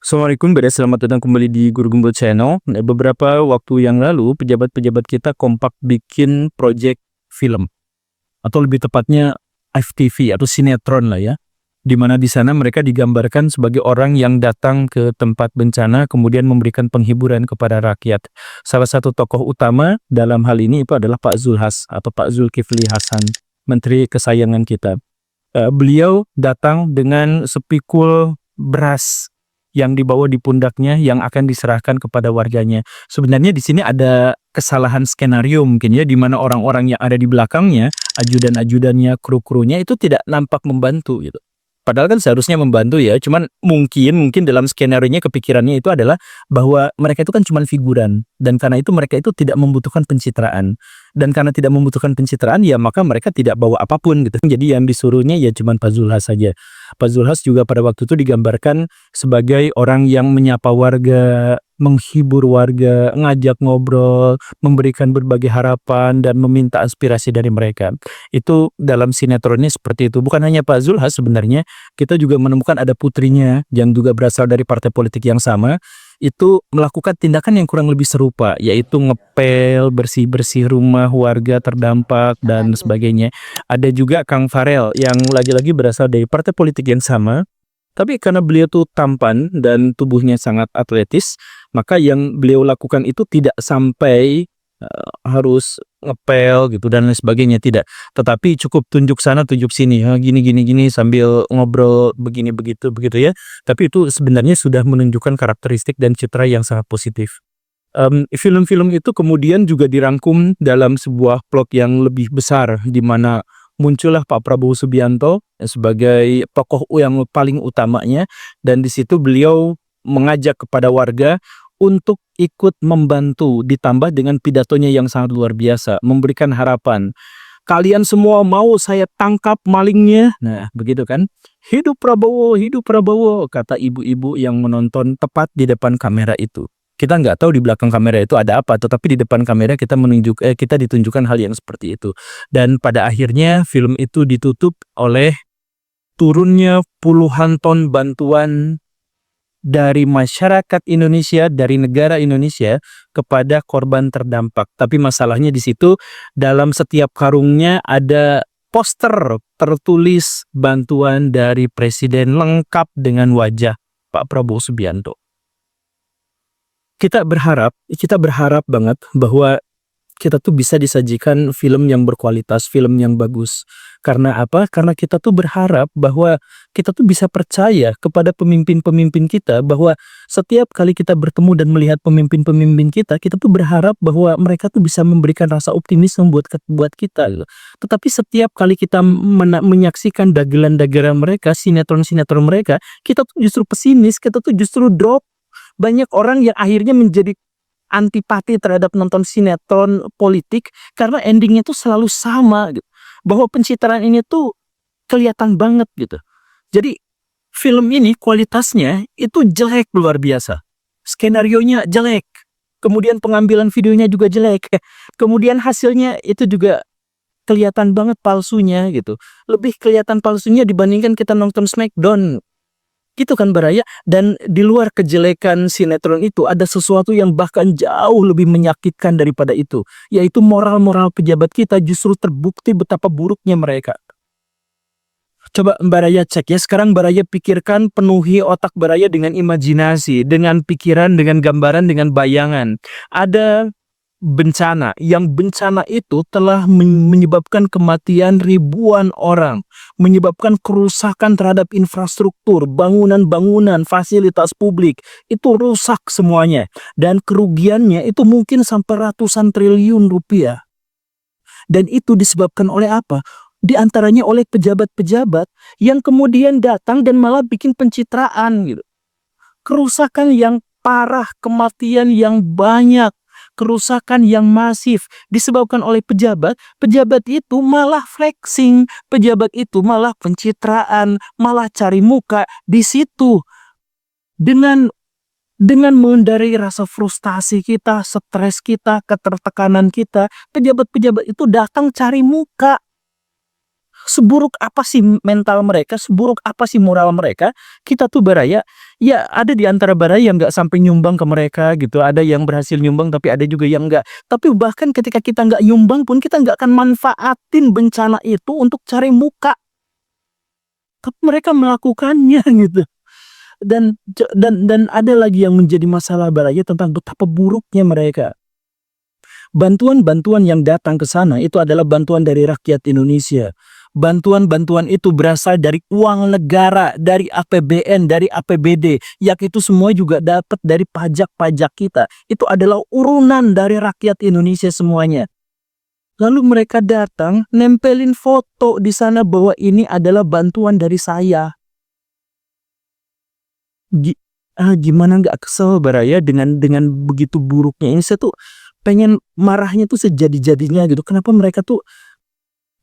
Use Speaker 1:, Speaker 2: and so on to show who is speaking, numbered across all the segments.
Speaker 1: Assalamualaikum, selamat datang kembali di Guru Gembel Channel. Nah, beberapa waktu yang lalu, pejabat-pejabat kita kompak bikin proyek film, atau lebih tepatnya FTV atau sinetron lah ya. Di mana di sana mereka digambarkan sebagai orang yang datang ke tempat bencana kemudian memberikan penghiburan kepada rakyat. Salah satu tokoh utama dalam hal ini itu adalah Pak Zulhas atau Pak Zulkifli Hasan, menteri kesayangan kita. Beliau datang dengan sepikul beras yang dibawa di pundaknya yang akan diserahkan kepada warganya. Sebenarnya di sini ada kesalahan skenario mungkin ya, di mana orang-orang yang ada di belakangnya, ajudan-ajudannya, kru-krunya itu tidak nampak membantu gitu. Padahal kan seharusnya membantu ya, cuman mungkin dalam skenario-nya kepikirannya itu adalah bahwa mereka itu kan cuma figuran, dan karena itu mereka itu tidak membutuhkan pencitraan. Dan karena tidak membutuhkan pencitraan ya maka mereka tidak bawa apapun gitu. Jadi yang disuruhnya ya cuma Pak Zulhas saja. Pak Zulhas juga pada waktu itu digambarkan sebagai orang yang menyapa warga, menghibur warga, ngajak ngobrol, memberikan berbagai harapan dan meminta aspirasi dari mereka. Itu dalam sinetronnya seperti itu. Bukan hanya Pak Zulhas sebenarnya, kita juga menemukan ada putrinya yang juga berasal dari partai politik yang sama, itu melakukan tindakan yang kurang lebih serupa, yaitu ngepel, bersih-bersih rumah warga terdampak dan sebagainya. Ada juga Kang Farel yang lagi-lagi berasal dari partai politik yang sama, tapi karena beliau tuh tampan dan tubuhnya sangat atletis, maka yang beliau lakukan itu tidak sampai harus ngepel gitu dan lain sebagainya, tidak. Tetapi cukup tunjuk sana tunjuk sini, gini gini gini sambil ngobrol begini begitu begitu ya. Tapi itu sebenarnya sudah menunjukkan karakteristik dan citra yang sangat positif. Film-film itu kemudian juga dirangkum dalam sebuah plot yang lebih besar, di mana muncullah Pak Prabowo Subianto sebagai tokoh yang paling utamanya, dan di situ beliau mengajak kepada warga untuk ikut membantu, ditambah dengan pidatonya yang sangat luar biasa, memberikan harapan. Kalian semua mau saya tangkap malingnya? Nah, begitu kan? Hidup Prabowo, kata ibu-ibu yang menonton tepat di depan kamera itu. Kita nggak tahu di belakang kamera itu ada apa, tetapi di depan kamera kita kita ditunjukkan hal yang seperti itu. Dan pada akhirnya film itu ditutup oleh turunnya puluhan ton bantuan dari masyarakat Indonesia, dari negara Indonesia kepada korban terdampak. Tapi masalahnya di situ, dalam setiap karungnya ada poster tertulis bantuan dari Presiden lengkap dengan wajah Pak Prabowo Subianto. Kita berharap banget bahwa kita tuh bisa disajikan film yang berkualitas, film yang bagus. Karena apa? Karena kita tuh berharap bahwa kita tuh bisa percaya kepada pemimpin-pemimpin kita, bahwa setiap kali kita bertemu dan melihat pemimpin-pemimpin kita tuh berharap bahwa mereka tuh bisa memberikan rasa optimisme buat kita gitu. Tetapi setiap kali kita menyaksikan dagelan-dagelan mereka, sinetron-sinetron mereka, kita tuh justru pesimis, kita tuh justru drop. Banyak orang yang akhirnya menjadi antipati terhadap nonton sinetron politik karena endingnya tuh selalu sama gitu. Bahwa pencitraan ini tuh kelihatan banget gitu. Jadi film ini kualitasnya itu jelek luar biasa. Skenarionya jelek. Kemudian pengambilan videonya juga jelek. Kemudian hasilnya itu juga kelihatan banget palsunya gitu. Lebih kelihatan palsunya dibandingkan kita nonton Smackdown. Gitu kan Baraya, dan di luar kejelekan sinetron itu ada sesuatu yang bahkan jauh lebih menyakitkan daripada itu, yaitu moral-moral pejabat kita justru terbukti betapa buruknya mereka. Coba Baraya cek ya, sekarang Baraya pikirkan, penuhi otak Baraya dengan imajinasi, dengan pikiran, dengan gambaran, dengan bayangan. Ada bencana, yang bencana itu telah menyebabkan kematian ribuan orang, menyebabkan kerusakan terhadap infrastruktur, bangunan-bangunan, fasilitas publik, itu rusak semuanya. Dan kerugiannya itu mungkin sampai ratusan triliun rupiah. Dan itu disebabkan oleh apa? Di antaranya oleh pejabat-pejabat yang kemudian datang dan malah bikin pencitraan gitu. Kerusakan yang parah, kematian yang banyak, kerusakan yang masif disebabkan oleh pejabat. Pejabat itu malah flexing, pejabat itu malah pencitraan, malah cari muka di situ. Dengan mengendarai rasa frustasi kita, stres kita, ketertekanan kita, pejabat-pejabat itu datang cari muka. seburuk apa sih mental mereka, seburuk apa sih moral mereka, kita tuh baraya, ya ada di antara baraya yang nggak sampai nyumbang ke mereka gitu, ada yang berhasil nyumbang tapi ada juga yang nggak. Tapi bahkan ketika kita nggak nyumbang pun kita nggak akan manfaatin bencana itu untuk cari muka. Tapi mereka melakukannya gitu. Dan ada lagi yang menjadi masalah baraya tentang betapa buruknya mereka. Bantuan-bantuan yang datang ke sana itu adalah bantuan dari rakyat Indonesia. Bantuan-bantuan itu berasal dari uang negara, dari APBN, dari APBD, yang itu semua juga dapat dari pajak-pajak kita. Itu adalah urunan dari rakyat Indonesia semuanya. Lalu mereka datang, nempelin foto di sana bahwa ini adalah bantuan dari saya. Gimana nggak kesel baraya dengan begitu buruknya ini. Saya tuh pengen marahnya tuh sejadi-jadinya gitu. Kenapa mereka tuh,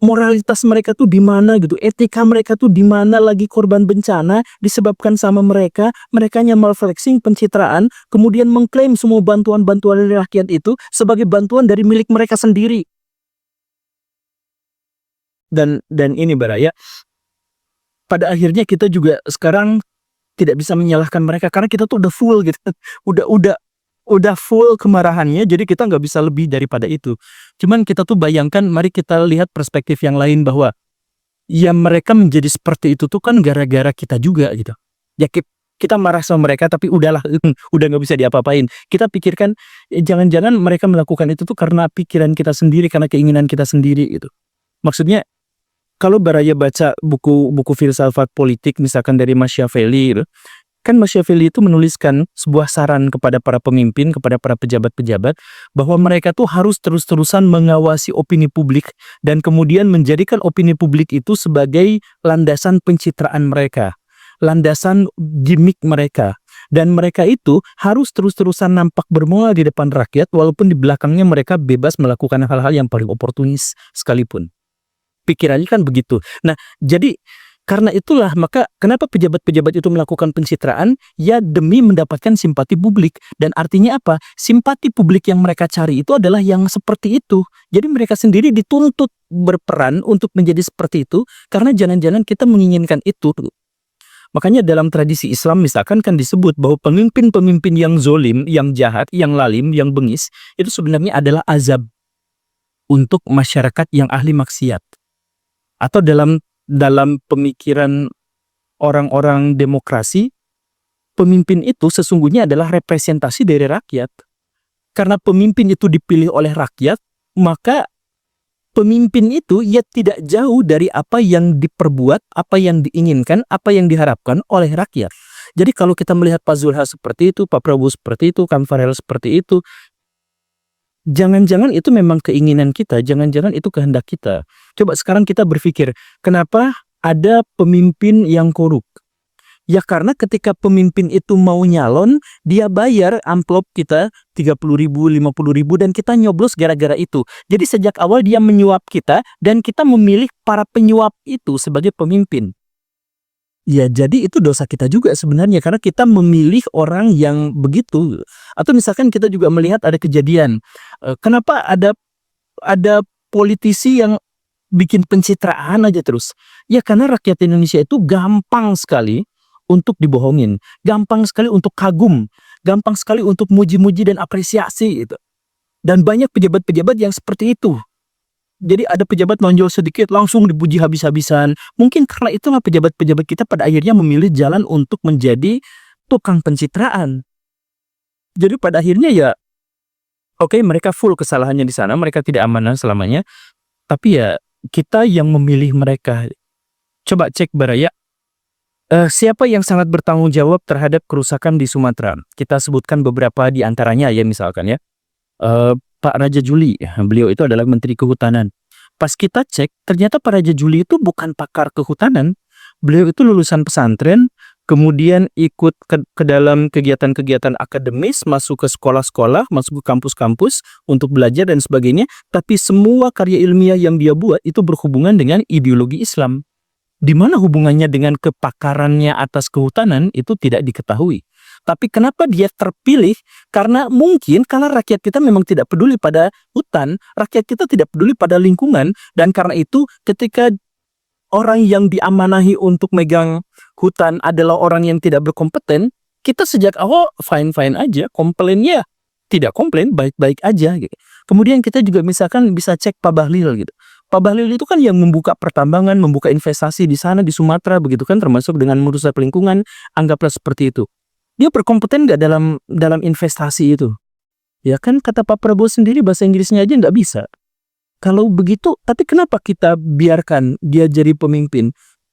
Speaker 1: moralitas mereka tuh di mana gitu, etika mereka tuh di mana lagi korban bencana disebabkan sama mereka, merekanya malflexing, pencitraan, kemudian mengklaim semua bantuan-bantuan dari rakyat itu sebagai bantuan dari milik mereka sendiri. Dan ini baraya, pada akhirnya kita juga sekarang tidak bisa menyalahkan mereka karena kita tuh udah full gitu. Udah full kemarahannya, jadi kita nggak bisa lebih daripada itu. Cuman kita tuh bayangkan, mari kita lihat perspektif yang lain bahwa ya mereka menjadi seperti itu tuh kan gara-gara kita juga gitu. Ya kita marah sama mereka tapi udahlah, udah nggak bisa diapa-apain. Kita pikirkan jangan-jangan mereka melakukan itu tuh karena pikiran kita sendiri, karena keinginan kita sendiri gitu. Maksudnya kalau baraya baca buku filsafat politik misalkan dari Machiavelli gitu, kan Machiavelli itu menuliskan sebuah saran kepada para pemimpin, kepada para pejabat-pejabat, bahwa mereka tuh harus terus-terusan mengawasi opini publik dan kemudian menjadikan opini publik itu sebagai landasan pencitraan mereka, landasan gimmick mereka. Dan mereka itu harus terus-terusan nampak bermoral di depan rakyat walaupun di belakangnya mereka bebas melakukan hal-hal yang paling oportunis sekalipun. Pikirannya kan begitu. Nah, jadi karena itulah maka kenapa pejabat-pejabat itu melakukan pencitraan? Ya demi mendapatkan simpati publik. Dan artinya apa? Simpati publik yang mereka cari itu adalah yang seperti itu. Jadi mereka sendiri dituntut berperan untuk menjadi seperti itu karena jangan-jangan kita menginginkan itu. Makanya dalam tradisi Islam misalkan kan disebut bahwa pemimpin-pemimpin yang zolim, yang jahat, yang lalim, yang bengis itu sebenarnya adalah azab untuk masyarakat yang ahli maksiat. Atau dalam pemikiran orang-orang demokrasi, pemimpin itu sesungguhnya adalah representasi dari rakyat. Karena pemimpin itu dipilih oleh rakyat, maka pemimpin itu ya tidak jauh dari apa yang diperbuat, apa yang diinginkan, apa yang diharapkan oleh rakyat. Jadi kalau kita melihat Pak Zulhas seperti itu, Pak Prabowo seperti itu, Kang Farel seperti itu, jangan-jangan itu memang keinginan kita, jangan-jangan itu kehendak kita. Coba sekarang kita berpikir, kenapa ada pemimpin yang korup? Ya karena ketika pemimpin itu mau nyalon, dia bayar amplop kita 30.000, 50.000 dan kita nyoblos gara-gara itu. Jadi sejak awal dia menyuap kita dan kita memilih para penyuap itu sebagai pemimpin. Ya jadi itu dosa kita juga sebenarnya karena kita memilih orang yang begitu. Atau misalkan kita juga melihat ada kejadian, kenapa ada politisi yang bikin pencitraan aja terus. Ya karena rakyat Indonesia itu gampang sekali untuk dibohongin, gampang sekali untuk kagum, gampang sekali untuk muji-muji dan apresiasi gitu. Dan banyak pejabat-pejabat yang seperti itu. Jadi ada pejabat nonjol sedikit langsung dipuji habis-habisan. Mungkin karena itulah pejabat-pejabat kita pada akhirnya memilih jalan untuk menjadi tukang pencitraan. Jadi pada akhirnya ya oke, mereka full kesalahannya di sana, mereka tidak amanah selamanya. Tapi ya kita yang memilih mereka. Coba cek baraya, siapa yang sangat bertanggung jawab terhadap kerusakan di Sumatera? Kita sebutkan beberapa di antaranya ya misalkan ya. Pak Raja Juli, beliau itu adalah Menteri Kehutanan. Pas kita cek, ternyata Pak Raja Juli itu bukan pakar kehutanan. Beliau itu lulusan pesantren, kemudian ikut ke dalam kegiatan-kegiatan akademis, masuk ke sekolah-sekolah, masuk ke kampus-kampus untuk belajar dan sebagainya. Tapi semua karya ilmiah yang dia buat itu berhubungan dengan ideologi Islam. Di mana hubungannya dengan kepakarannya atas kehutanan itu tidak diketahui. Tapi kenapa dia terpilih? Karena mungkin karena rakyat kita memang tidak peduli pada hutan, rakyat kita tidak peduli pada lingkungan, dan karena itu ketika orang yang diamanahi untuk megang hutan adalah orang yang tidak berkompeten, kita sejak awal fine-fine aja, komplainnya tidak komplain, baik-baik aja gitu. Kemudian kita juga misalkan bisa cek Pak Bahlil gitu. Pak Bahlil itu kan yang membuka pertambangan, membuka investasi di sana di Sumatera begitu kan, termasuk dengan merusak lingkungan, anggaplah seperti itu. Dia berkompeten nggak dalam investasi itu? Ya kan kata Pak Prabowo sendiri bahasa Inggrisnya aja nggak bisa. Kalau begitu, tapi kenapa kita biarkan dia jadi pemimpin?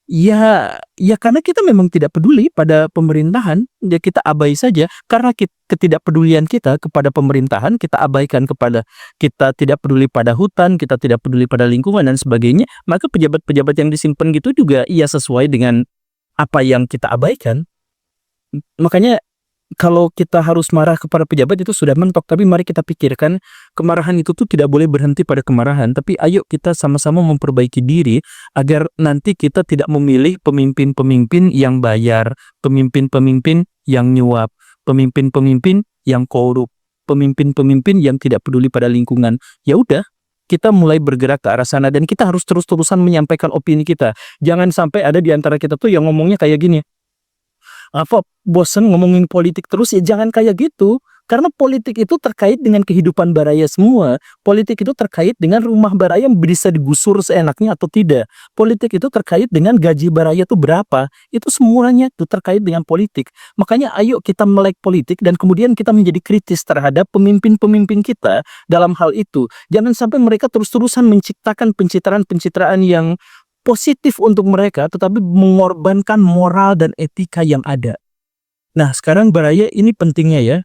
Speaker 1: Ya karena kita memang tidak peduli pada pemerintahan, ya kita abai saja. Karena ketidakpedulian kita kepada pemerintahan, kita abaikan kita tidak peduli pada hutan, kita tidak peduli pada lingkungan dan sebagainya, maka pejabat-pejabat yang disimpan gitu juga sesuai dengan apa yang kita abaikan. Makanya kalau kita harus marah kepada pejabat itu sudah mentok, tapi mari kita pikirkan kemarahan itu tuh tidak boleh berhenti pada kemarahan, tapi ayo kita sama-sama memperbaiki diri agar nanti kita tidak memilih pemimpin-pemimpin yang bayar, pemimpin-pemimpin yang nyuap, pemimpin-pemimpin yang korup, pemimpin-pemimpin yang tidak peduli pada lingkungan. Ya udah, kita mulai bergerak ke arah sana dan kita harus terus-terusan menyampaikan opini kita. Jangan sampai ada di antara kita tuh yang ngomongnya kayak gini. Apa bosen ngomongin politik terus, ya jangan kayak gitu, karena politik itu terkait dengan kehidupan Baraya semua. Politik itu terkait dengan rumah Baraya bisa digusur seenaknya atau tidak. Politik itu terkait dengan gaji Baraya itu berapa, itu semuanya itu terkait dengan politik. Makanya ayo kita melek politik dan kemudian kita menjadi kritis terhadap pemimpin-pemimpin kita dalam hal itu. Jangan sampai mereka terus-terusan menciptakan pencitraan-pencitraan yang positif untuk mereka, tetapi mengorbankan moral dan etika yang ada. Nah, sekarang Baraya ini pentingnya ya.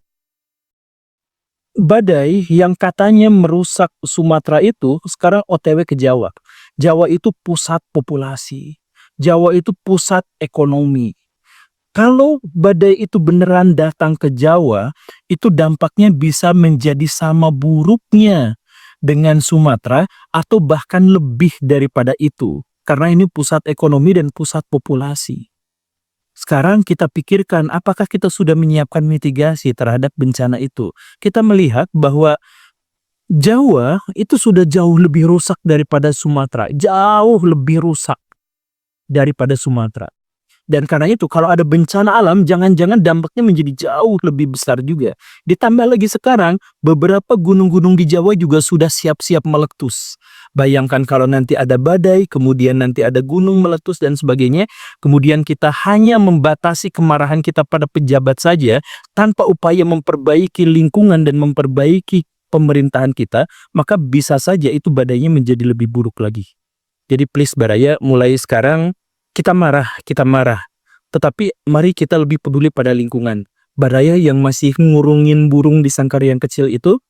Speaker 1: Badai yang katanya merusak Sumatera itu sekarang OTW ke Jawa. Jawa itu pusat populasi. Jawa itu pusat ekonomi. Kalau badai itu beneran datang ke Jawa, itu dampaknya bisa menjadi sama buruknya dengan Sumatera atau bahkan lebih daripada itu. Karena ini pusat ekonomi dan pusat populasi. Sekarang kita pikirkan apakah kita sudah menyiapkan mitigasi terhadap bencana itu. Kita melihat bahwa Jawa itu sudah jauh lebih rusak daripada Sumatera. Jauh lebih rusak daripada Sumatera. Dan karena itu kalau ada bencana alam, jangan-jangan dampaknya menjadi jauh lebih besar juga. Ditambah lagi sekarang, beberapa gunung-gunung di Jawa juga sudah siap-siap meletus. Bayangkan kalau nanti ada badai, kemudian nanti ada gunung meletus dan sebagainya, kemudian kita hanya membatasi kemarahan kita pada pejabat saja, tanpa upaya memperbaiki lingkungan dan memperbaiki pemerintahan kita, maka bisa saja itu badainya menjadi lebih buruk lagi. Jadi please Baraya, mulai sekarang, kita marah, tetapi mari kita lebih peduli pada lingkungan. Baraya yang masih ngurungin burung di sangkar yang kecil itu,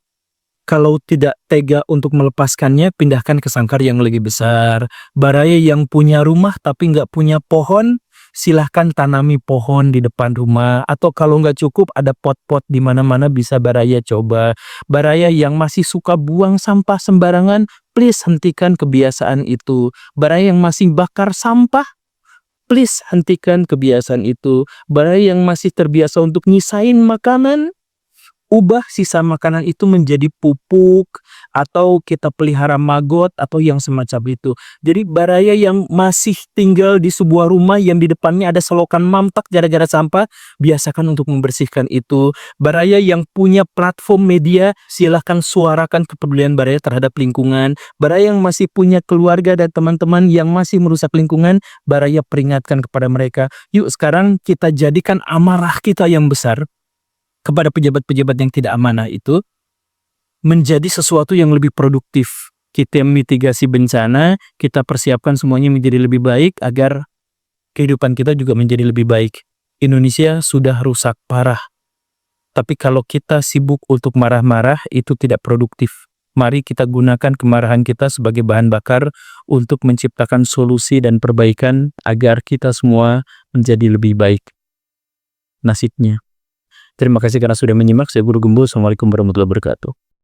Speaker 1: kalau tidak tega untuk melepaskannya, pindahkan ke sangkar yang lebih besar. Baraya yang punya rumah tapi nggak punya pohon, silahkan tanami pohon di depan rumah. Atau kalau nggak cukup, ada pot-pot di mana-mana bisa Baraya coba. Baraya yang masih suka buang sampah sembarangan, please hentikan kebiasaan itu. Baraya yang masih bakar sampah, please hentikan kebiasaan itu. Baraya yang masih terbiasa untuk nyisain makanan, ubah sisa makanan itu menjadi pupuk, atau kita pelihara maggot, atau yang semacam itu. Jadi Baraya yang masih tinggal di sebuah rumah yang di depannya ada selokan mamtak gara-gara sampah, biasakan untuk membersihkan itu. Baraya yang punya platform media, silahkan suarakan kepedulian Baraya terhadap lingkungan. Baraya yang masih punya keluarga dan teman-teman yang masih merusak lingkungan, Baraya peringatkan kepada mereka. Yuk sekarang kita jadikan amarah kita yang besar kepada pejabat-pejabat yang tidak amanah itu menjadi sesuatu yang lebih produktif. Kita mitigasi bencana, kita persiapkan semuanya menjadi lebih baik agar kehidupan kita juga menjadi lebih baik. Indonesia sudah rusak parah. Tapi kalau kita sibuk untuk marah-marah, itu tidak produktif. Mari kita gunakan kemarahan kita sebagai bahan bakar untuk menciptakan solusi dan perbaikan agar kita semua menjadi lebih baik nasibnya. Terima kasih karena sudah menyimak. Saya Guru Gembul. Assalamualaikum warahmatullahi wabarakatuh.